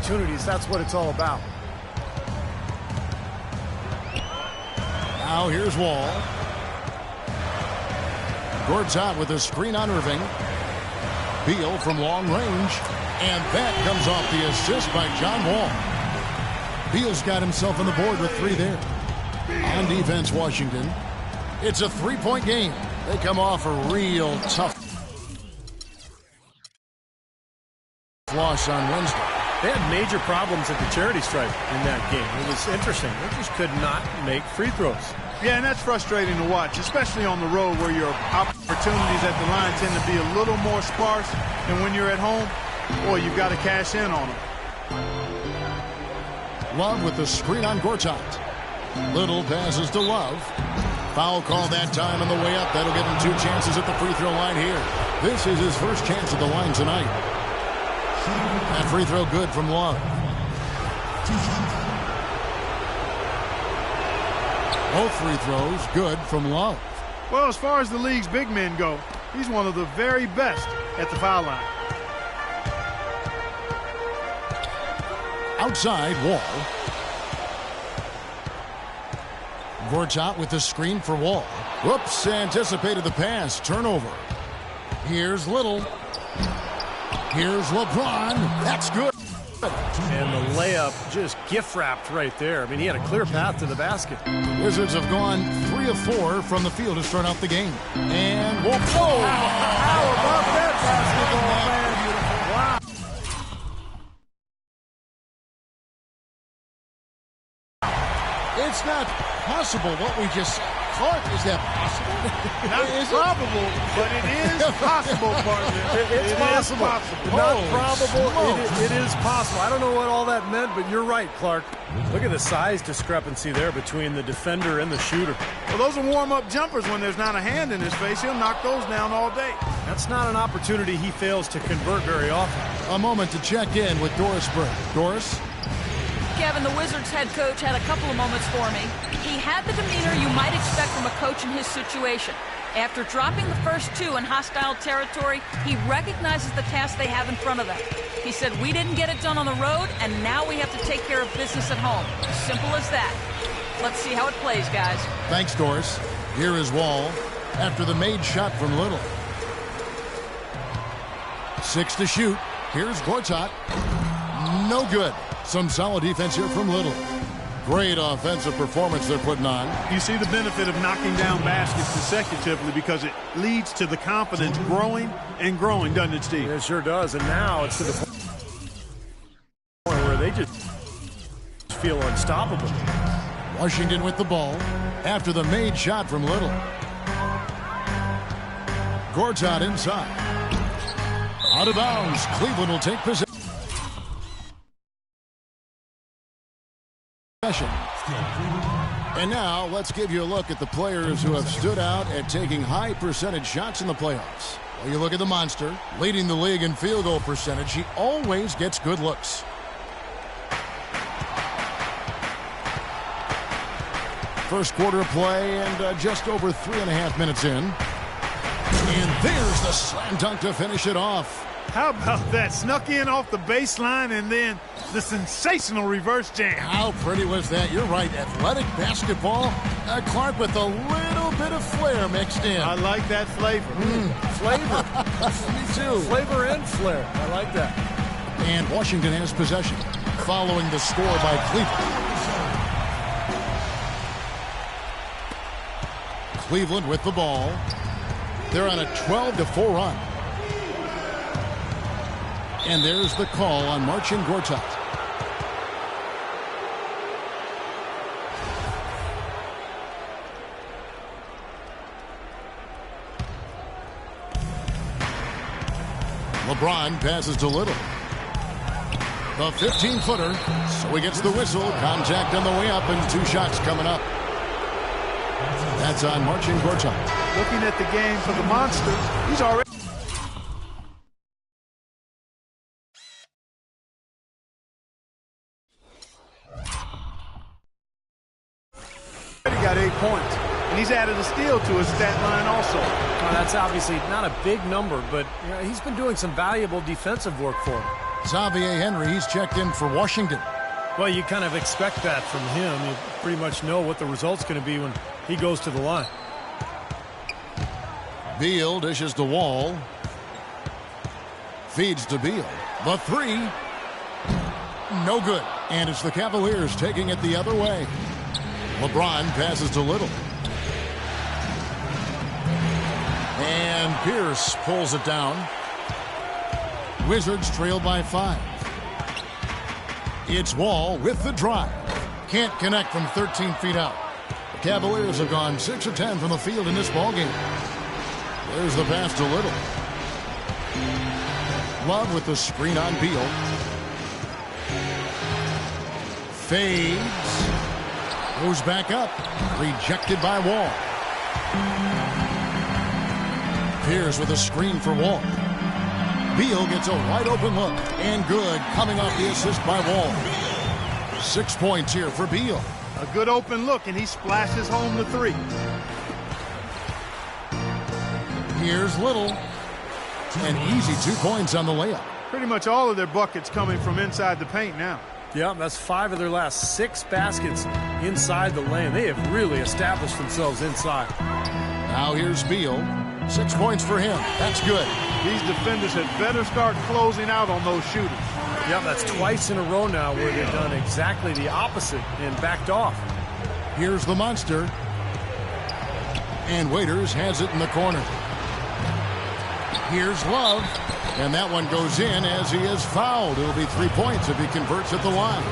opportunities. That's what it's all about. Now here's Wall. Gortat with a screen on Irving. Beal from long range. And that comes off the assist by John Wall. Beal's got himself on the board with 3 there. On defense, Washington. It's a 3-point game. They come off a real tough loss on Wednesday. They had major problems at the charity stripe in that game. It was interesting. They just could not make free throws. Yeah, and that's frustrating to watch, especially on the road where your opportunities at the line tend to be a little more sparse than when you're at home. Boy, you've got to cash in on them. Love with the screen on Gortat. Little passes to Love. Foul call that time on the way up. That'll give him 2 chances at the free throw line here. This is his first chance at the line tonight. That free throw good from Love. Both free throws good from Love. Well, as far as the league's big men go, he's one of the very best at the foul line. Outside, Wall. Gortat with the screen for Wall. Whoops, anticipated the pass. Turnover. Here's Little. Here's LeBron. That's good. And the layup just gift-wrapped right there. I mean, he had a clear path to the basket. Wizards have gone 3 of 4 from the field to start out the game. And Wall. Oh, how about that basketball, man? Wow. It's not possible what we just caught. Is that possible? Not probable, but it is possible, partner. It's possible. Not probable. It is possible. I don't know what all that meant, but you're right, Clark. Look at the size discrepancy there between the defender and the shooter. Well, those are warm-up jumpers. When there's not a hand in his face, he'll knock those down all day. That's not an opportunity he fails to convert very often. A moment to check in with Doris Burke. Doris? Kevin, the Wizards head coach had a couple of moments for me. He had the demeanor you might expect from a coach in his situation. After dropping the first 2 in hostile territory, he recognizes the task they have in front of them. He said, we didn't get it done on the road, and now we have to take care of business at home. Simple as that. Let's see how it plays, guys. Thanks, Doris. Here is Wall after the made shot from Little. 6 to shoot. Here's Gortat. No good. Some solid defense here from Little. Great offensive performance they're putting on. You see the benefit of knocking down baskets consecutively because it leads to the confidence growing and growing, doesn't it, Steve? It sure does. And now it's to the point where they just feel unstoppable. Washington with the ball after the made shot from Little. Gortat inside. Out of bounds. Cleveland will take possession. And now let's give you a look at the players who have stood out at taking high percentage shots in the playoffs. Well, you look at the monster, leading the league in field goal percentage. He always gets good looks. First quarter of play and just over 3.5 minutes in. And there's the slam dunk to finish it off. How about that? Snuck in off the baseline and then the sensational reverse jam. How pretty was that? You're right. Athletic basketball. Clark with a little bit of flair mixed in. I like that flavor. Flavor. Me too. Flavor and flair. I like that. And Washington has possession following the score by Cleveland. Cleveland with the ball. They're on a 12-4 run. And there's the call on Marcin Gortat. LeBron passes to Little. The 15-footer. So he gets the whistle. Contact on the way up and 2 shots coming up. That's on Marcin Gortat. Looking at the game for the Monsters, he's already got 8 points, and he's added a steal to his stat line also. Well, that's obviously not a big number, but he's been doing some valuable defensive work for him. Xavier Henry, he's checked in for Washington. Well, you kind of expect that from him. You pretty much know what the result's going to be when he goes to the line. Beal dishes to Wall. Feeds to Beal. The three. No good. And it's the Cavaliers taking it the other way. LeBron passes to Little. And Pierce pulls it down. Wizards trail by 5. It's Wall with the drive. Can't connect from 13 feet out. The Cavaliers have gone 6 of 10 from the field in this ballgame. There's the pass to Little. Love with the screen on Beal. Fades. Goes back up. Rejected by Wall. Pierce with a screen for Wall. Beal gets a wide open look. And good, coming off the assist by Wall. 6 points here for Beal. A good open look, and he splashes home the three. Here's Little. An easy 2 points on the layup. Pretty much all of their buckets coming from inside the paint now. Yeah, that's 5 of their last 6 baskets inside the lane. They have really established themselves inside. Now here's Beal. 6 points for him. That's good. These defenders had better start closing out on those shooters. Yeah, that's twice in a row now where they've done exactly the opposite and backed off. Here's the monster. And Waiters has it in the corner. Here's Love. And that one goes in as he is fouled. It'll be 3 points if he converts at the line.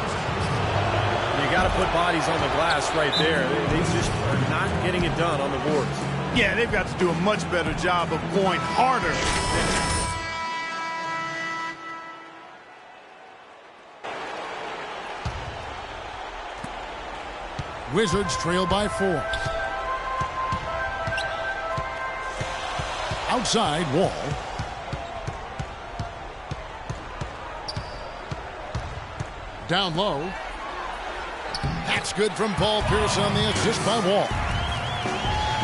You got to put bodies on the glass right there. They just are not getting it done on the boards. Yeah, they've got to do a much better job of going harder. Wizards trail by 4. Outside, Wall. Down low. That's good from Paul Pierce on the assist by Wall.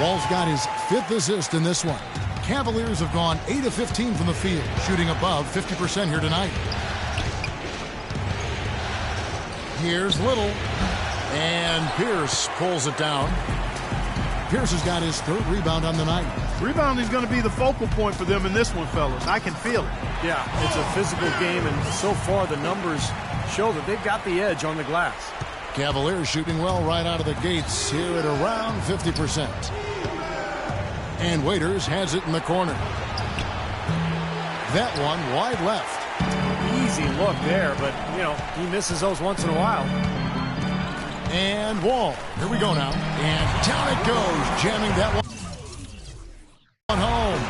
Wall's got his 5th assist in this one. Cavaliers have gone 8 of 15 from the field, shooting above 50% here tonight. Here's Little. And Pierce pulls it down. Pierce has got his 3rd rebound on the night. Rebounding is going to be the focal point for them in this one, fellas. I can feel it. Yeah, it's a physical game, and so far the numbers show that they've got the edge on the glass. Cavaliers shooting well right out of the gates here at around 50%. And Waiters has it in the corner. That one wide left. Easy look there, but, you know, he misses those once in a while. And Wall. Here we go now. And down it goes, jamming that one home.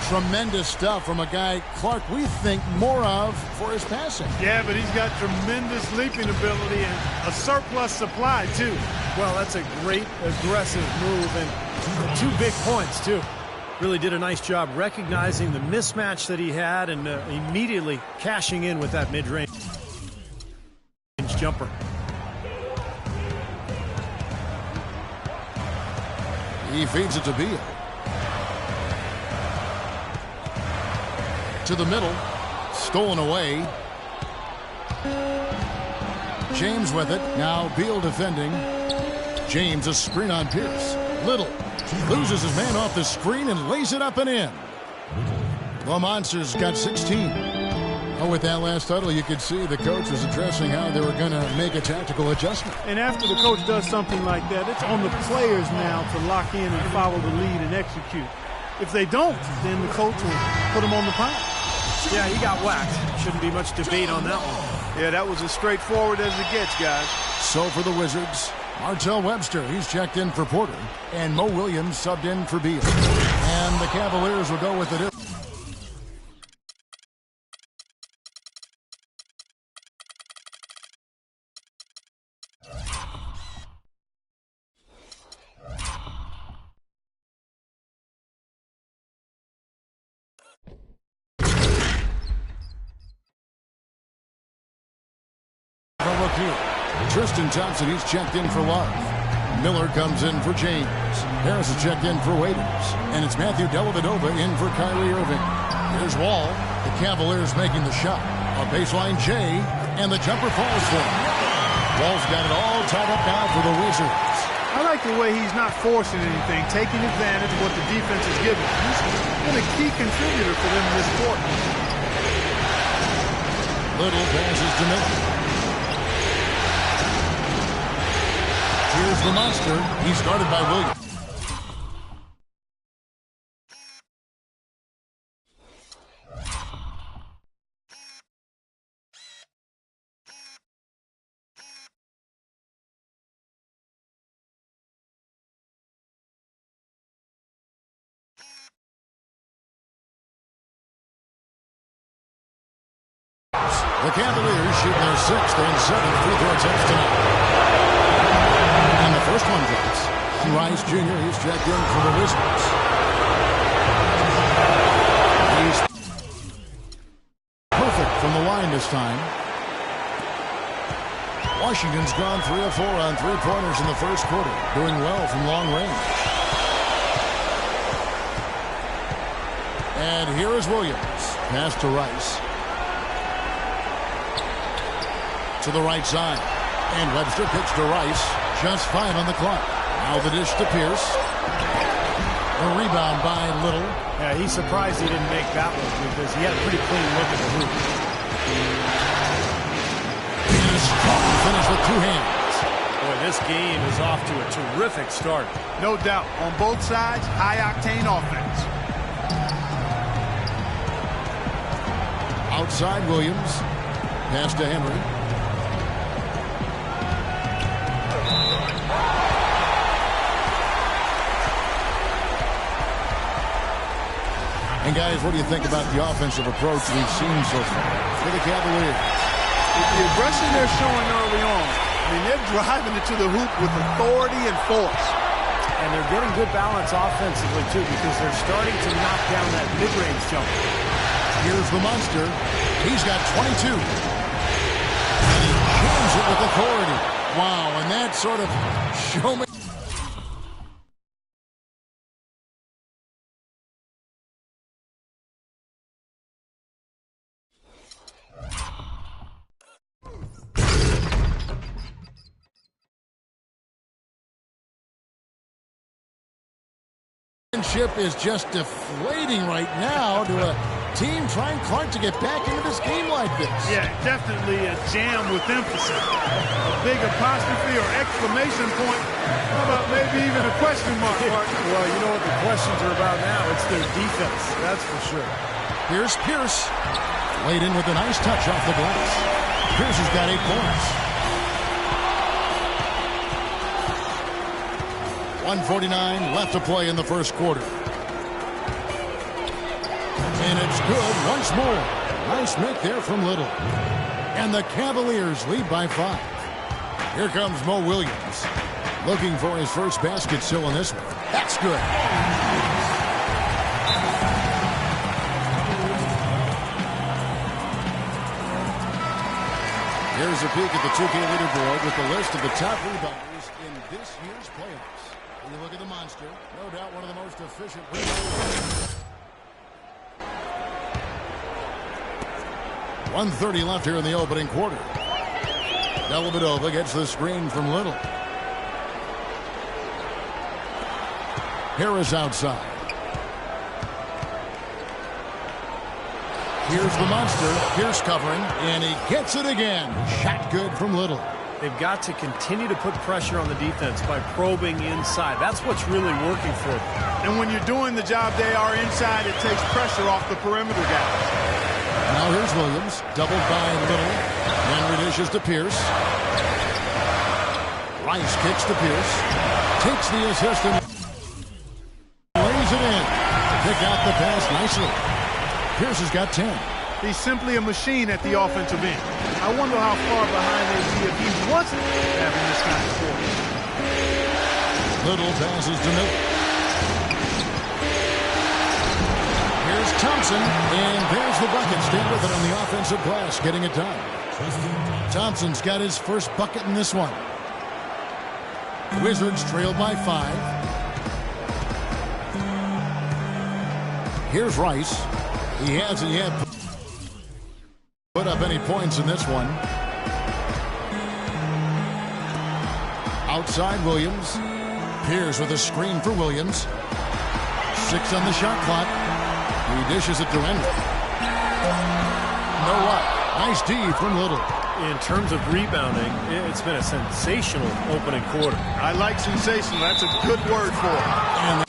Tremendous stuff from a guy, Clark, we think more of for his passing. Yeah, but he's got tremendous leaping ability and a surplus supply, too. Well, that's a great aggressive move, and 2 big points, too. Really did a nice job recognizing the mismatch that he had and immediately cashing in with that mid-range jumper. He feeds it to Beal. To the middle. Stolen away. James with it. Now Beal defending. James a screen on Pierce. Little loses his man off the screen and lays it up and in. The Monsters got 16. Oh, with that last huddle, you could see the coach was addressing how they were going to make a tactical adjustment. And after the coach does something like that, it's on the players now to lock in and follow the lead and execute. If they don't, then the coach will put them on the pile. Yeah, he got whacked. Shouldn't be much debate on that one. Yeah, that was as straightforward as it gets, guys. So for the Wizards, Martell Webster, he's checked in for Porter, and Mo Williams subbed in for Beal. And the Cavaliers will go with it. Tristan Thompson, he's checked in for Love. Miller comes in for James. Harris is checked in for Waiters. And it's Matthew Dellavedova in for Kyrie Irving. Here's Wall. The Cavaliers making the shot. A baseline J, and the jumper falls for him. Wall's got it all tied up now for the Wizards. I like the way he's not forcing anything, taking advantage of what the defense is giving. He's been a key contributor for them in this quarter. Little passes to Miller. Here's the monster. He's guarded by Williams. The Cavaliers shoot their 6th and 7th free throw attempts tonight. And the first one drops. Rice Jr. He's checked in for the Wizards. He's perfect from the line this time. Washington's gone 3 of 4 on three-pointers in the first quarter, doing well from long range. And here is Williams. Pass to Rice. To the right side. And Webster kicks to Rice. Just 5 on the clock. Now the dish to Pierce. A rebound by Little. Yeah, he's surprised he didn't make that one because he had a pretty clean look at the hoop. And a strong finish with 2 hands. Boy, this game is off to a terrific start. No doubt. On both sides, high-octane offense. Outside Williams. Pass to Henry. And guys, what do you think about the offensive approach we've seen so far for the Cavaliers? The aggression they're showing early on, I mean, they're driving it to the hoop with authority and force. And they're getting good balance offensively, too, because they're starting to knock down that mid-range jumper. Here's the monster. He's got 22. And he jams it with authority. Wow, and that sort of show me. Is just deflating right now to a team trying hard to get back into this game like this. Yeah, definitely a jam with emphasis. A big apostrophe or exclamation point. How about maybe even a question mark? Well, you know what the questions are about now? It's their defense, that's for sure. Here's Pierce. Laid in with a nice touch off the glass. Pierce has got 8 points. 1:49 left to play in the first quarter. And it's good once more. Nice make there from Little. And the Cavaliers lead by 5. Here comes Mo Williams. Looking for his first basket still in this one. That's good. Here's a peek at the 2K leaderboard with the list of the top rebounders in this year's playoffs. When you look at the monster, no doubt one of the most efficient rebounders. 1:30 left here in the opening quarter. Dellavedova gets the screen from Little. Harris outside. Here's the monster. Pierce covering, and he gets it again. Shot good from Little. They've got to continue to put pressure on the defense by probing inside. That's what's really working for them. And when you're doing the job they are inside, it takes pressure off the perimeter guys. Now here's Williams, doubled by Little. Henry dishes to Pierce. Rice kicks to Pierce. Takes the assist and lays it in. Pick out the pass nicely. Pierce has got 10. He's simply a machine at the offensive end. I wonder how far behind they'd be if he wasn't having this kind of score. Little passes to Miller. Here's Thompson, and there's the bucket. Stay with it on the offensive glass, getting it done. Thompson's got his first bucket in this one. Wizards trailed by 5. Here's Rice. He has Put up any points in this one. Outside Williams. Pierce with a screen for Williams. 6 on the shot clock. He dishes it to Henry. No up. Nice D from Little. In terms of rebounding, it's been a sensational opening quarter. I like sensational. That's a good word for it. And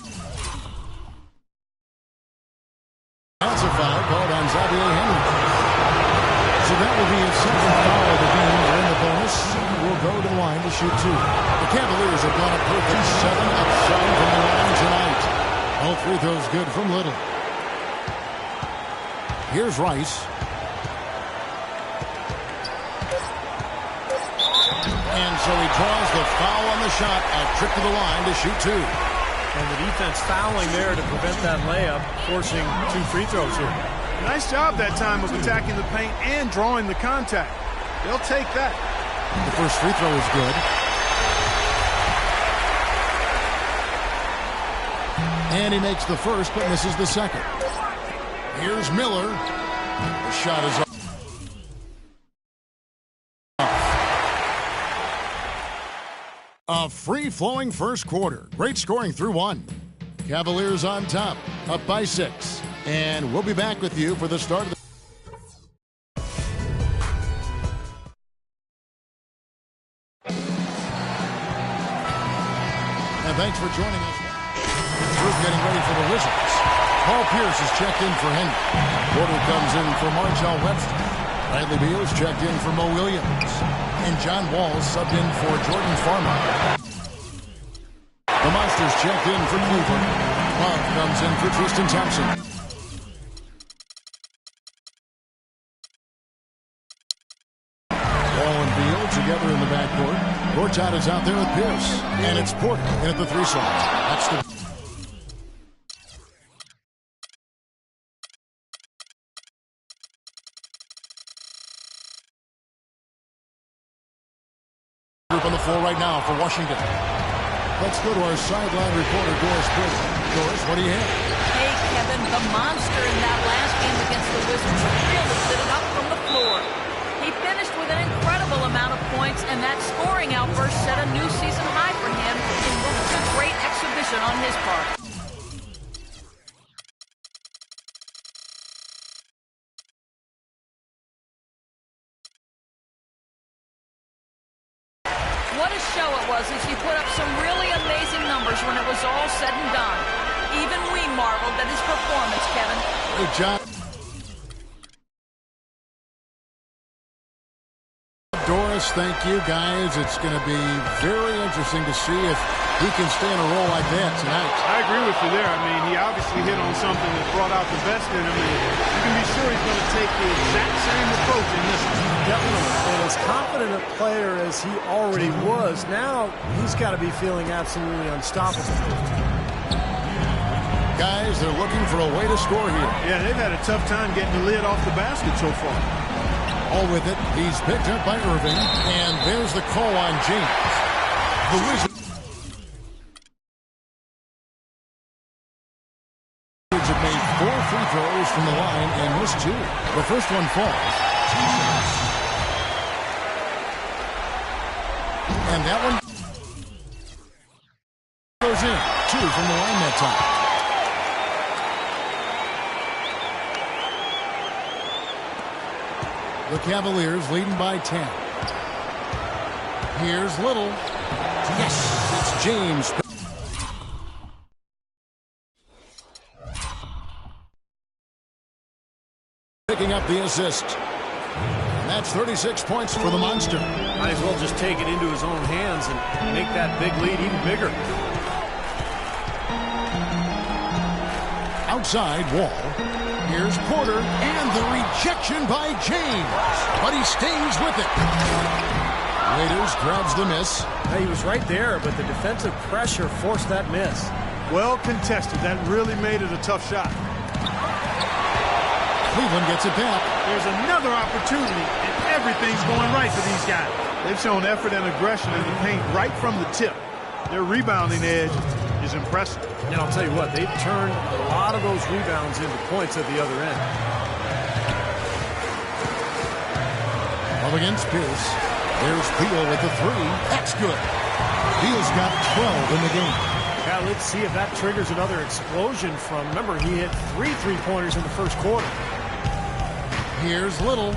that's a foul called on Xavier Henry. So that will be his second foul of the game. And the bonus will go to the line to shoot 2. The Cavaliers have gone a perfect 7 of 7 from the line tonight. All 3 throws good from Little. Here's Rice. And so he draws the foul on the shot. A trip to the line to shoot 2. And the defense fouling there to prevent that layup, forcing 2 free throws here. Nice job that time of attacking the paint and drawing the contact. They'll take that. The first free throw is good. And he makes the first but misses the second. Here's Miller. The shot is up. A free-flowing first quarter. Great scoring through 1. Cavaliers on top, up by 6. And we'll be back with you for the start of the... And thanks for joining us. We're getting ready for the Wizards. Paul Pierce is checked in for Henry. Porter comes in for Marshall Webster. Bradley Beal's checked in for Mo Williams. And John Wall subbed in for Jordan Farmer. The Monsters checked in for Cleveland. Love comes in for Tristan Thompson. Wall and Beal together in the backcourt. Gortat is out there with Pierce. And it's Porter in at the 3 slot. That's the... on the floor right now for Washington. Let's go to our sideline reporter, Doris Britt. Doris, what do you have? Hey, Kevin, the monster in that last game against the Wizards really lit it up from the floor. He finished with an incredible amount of points, and that scoring outburst set a new season high for him in what was a great exhibition on his part. What a show it was as he put up some really amazing numbers when it was all said and done. Even we marveled at his performance, Kevin. Good job. Doris, thank you, guys. It's going to be very interesting to see if he can stay in a role like that tonight. I agree with you there. I mean, he obviously hit on something that brought out the best in him, and you can be sure he's going to take the exact same approach in this one. Definitely. And as confident a player as he already was, now he's got to be feeling absolutely unstoppable. Guys, they're looking for a way to score here. Yeah, they've had a tough time getting the lid off the basket so far. All with it. He's picked up by Irving. And there's the call on James. The Wizards have made 4 free throws from the line and missed 2. The first one falls. And that one goes in. 2 from the line that time. The Cavaliers leading by 10. Here's Little. Yes, it's James. Picking up the assist. And that's 36 points for the Monster. Might as well just take it into his own hands and make that big lead even bigger. Outside Wall. Here's Porter, and the rejection by James. But he stays with it. Waiters grabs the miss. Hey, he was right there, but the defensive pressure forced that miss. Well contested. That really made it a tough shot. Cleveland gets it back. There's another opportunity, and everything's going right for these guys. They've shown effort and aggression in the paint right from the tip. Their rebounding edge is impressive. And I'll tell you what, they've turned a lot of those rebounds into points at the other end. Up against Pierce. There's Beal with the three. That's good. Beal's got 12 in the game. Yeah, let's see if that triggers another explosion from, remember, he hit 3 3-pointers in the first quarter. Here's Little.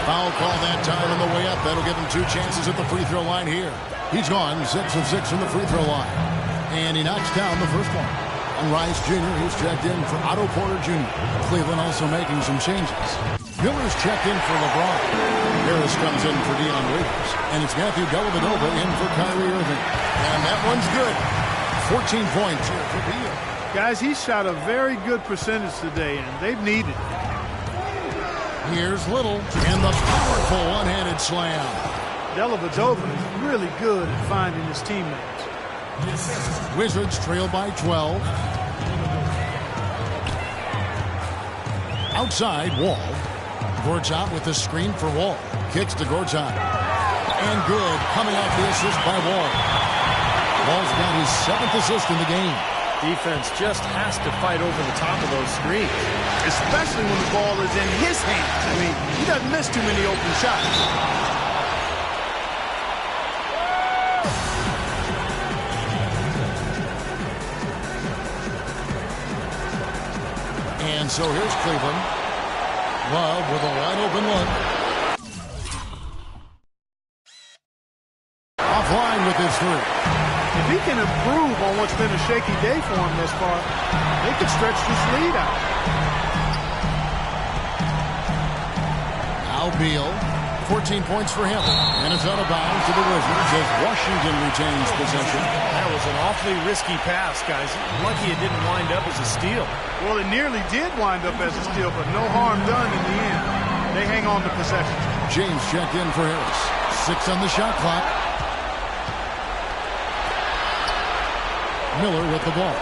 Foul call that time on the way up. That'll give him 2 chances at the free throw line here. He's gone 6 of 6 from the free throw line. And he knocks down the first one. And Rice Jr., he's checked in for Otto Porter Jr. Cleveland also making some changes. Miller's checked in for LeBron. Harris comes in for Dion Waiters. And it's Matthew Dellavedova in for Kyrie Irving. And that one's good. 14 points here for Beal. Guys, he shot a very good percentage today, and they've needed it. Here's Little. And the powerful one-handed slam. Dellavedova is really good at finding his teammates. Wizards trail by 12. Outside, Wall. Gortat with the screen for Wall. Kicks to Gortat. And good. Coming off the assist by Wall. Wall's got his 7th assist in the game. Defense just has to fight over the top of those screens. Especially when the ball is in his hands. I mean, he doesn't miss too many open shots. And so here's Cleveland. Love with a wide open look. Offline with his three. If he can improve on what's been a shaky day for him thus far, they could stretch this lead out. Now Beal. 14 points for him. And it's out of bounds to the Wizards as Washington retains possession. That was an awfully risky pass, guys. Lucky it didn't wind up as a steal. Well, it nearly did wind up as a steal, but no harm done in the end. They hang on to possession. James checked in for Harris. 6 on the shot clock. Miller with the ball.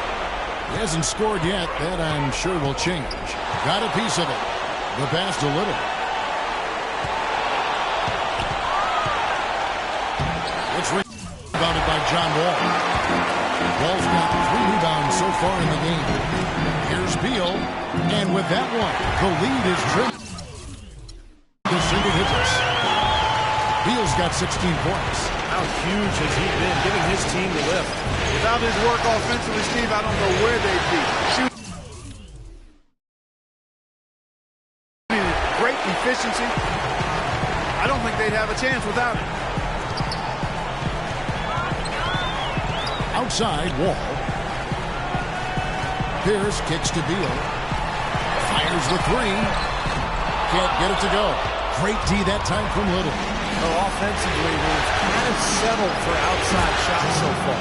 He hasn't scored yet. That, I'm sure, will change. Got a piece of it. The pass to Little. It's rebounded by John Wall. Wall's got 3 rebounds so far in the game. Here's Beal. And with that one, the lead is driven to single digits. Beal's got 16 points. How huge has he been, giving his team the lift? Without his work offensively, Steve, I don't know where they'd be. Shooting great efficiency. I don't think they'd have a chance without it. Outside, Wall. Pierce kicks to Beal. Fires the three. Can't get it to go. Great D that time from Little. Offensively, we've kind of settled for outside shots so far.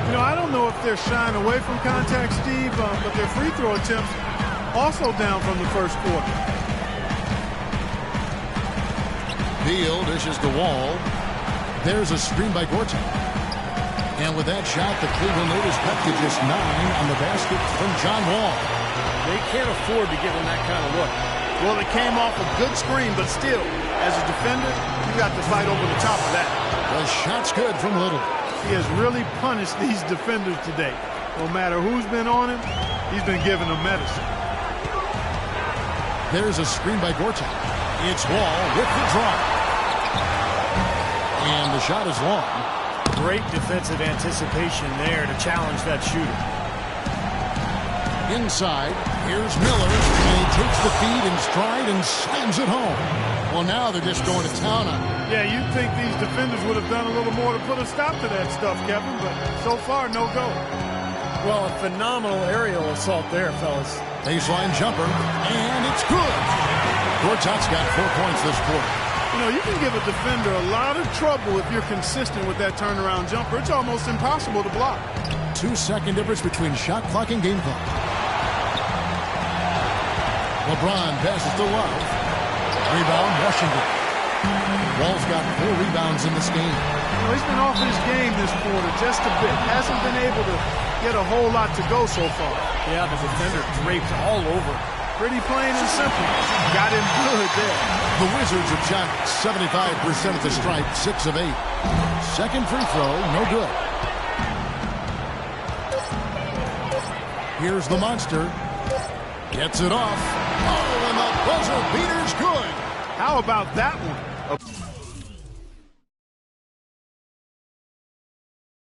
You know, I don't know if they're shying away from contact, Steve, but their free throw attempts also down from the first quarter. Beal dishes the Wall. There's a screen by Gortat. And with that shot, the Cleveland Leaders cut to just 9 on the basket from John Wall. They can't afford to give him that kind of look. Well, it came off a good screen, but still, as a defender, you got to fight over the top of that. The shot's good from Little. He has really punished these defenders today. No matter who's been on him, he's been giving them medicine. There's a screen by Gortat. It's Wall with the drop. And the shot is long. Great defensive anticipation there to challenge that shooter. Inside, here's Miller, and he takes the feed in stride and slams it home. Well, now they're just going to town on it. Yeah, you'd think these defenders would have done a little more to put a stop to that stuff, Kevin, but so far, no go. Well, a phenomenal aerial assault there, fellas. Baseline jumper, and it's good. Gortat's got 4 points this quarter. You know, you can give a defender a lot of trouble if you're consistent with that turnaround jumper. It's almost impossible to block. 2-second difference between shot clock and game clock. LeBron passes to Love. Rebound, Washington. Wall's got 4 rebounds in this game. You know, he's been off his game this quarter just a bit. Hasn't been able to get a whole lot to go so far. Yeah, the defender draped all over. Pretty plain and simple. Got him good there. The Wizards have shot 75% at the stripe, 6 of 8. Second free throw, no good. Here's the monster. Gets it off. Oh, and the buzzer beater's good. How about that one?